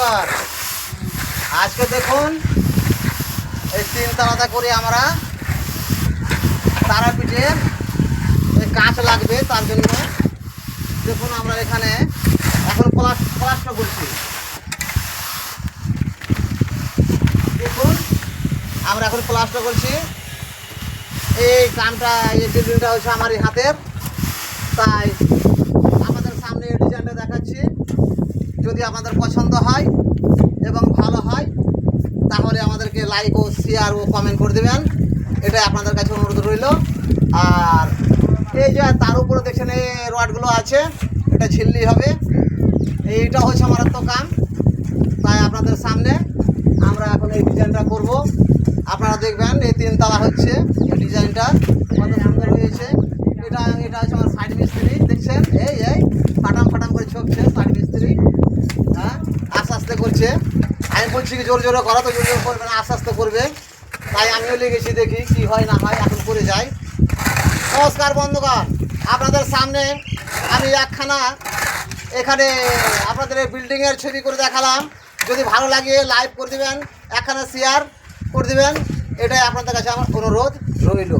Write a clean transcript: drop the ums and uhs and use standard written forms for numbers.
বন্ধুগণ, আজকে দেখুন এই 3 তালাটা করে আমরা তারাপীঠের কাঁচ লাগবে, তার জন্য দেখুন আমরা এখানে এখন প্লাস্টার করছি। দেখুন আমরা এখন প্লাস্টার করছি। এই কামটা, এই ডিজাইনটা হচ্ছে আমার এই হাতের, তাই আমাদের সামনে এই ডিজাইনটা দেখাচ্ছি। যদি আপনাদের পছন্দ হয় এবং ভালো হয় তাহলে আমাদেরকে লাইক ও শেয়ার ও কমেন্ট করে দেবেন, এটাই আপনাদের কাছে অনুরোধ রইল। আর এই যে তার উপরে দেখছেন এই রডগুলো আছে, এটা ঝিল্লি হবে। এইটা হচ্ছে আমার তো কাম, তাই আপনাদের সামনে আমরা এখন এই ডিজাইনটা করব। আপনারা দেখবেন এই 3 তালা হচ্ছে এই ডিজাইনটা কত সুন্দর হয়েছে। এটা হচ্ছে আমার সাইড মিস্ত্রি, দেখছেন এই ফাটাম ফাটাম করে ছকছে সাইড মিস্ত্রি। হ্যাঁ, আস্তে আস্তে করছে। আমি বলছি কি জোরে জোরে করা, তো জোরে জোরে করবে না, আস্তে আস্তে করবে। তাই আমিও লেগেছি, দেখি কি হয় না হয়, এখন করে যাই। নমস্কার বন্ধুগণ, আপনাদের সামনে আমি একখানা এখানে আপনাদের এই বিল্ডিংয়ের ছবি করে দেখালাম। যদি ভালো লাগে লাইক করে দেবেন, একখানা শেয়ার করে দেবেন, এটাই আপনাদের কাছে আমার অনুরোধ রইল।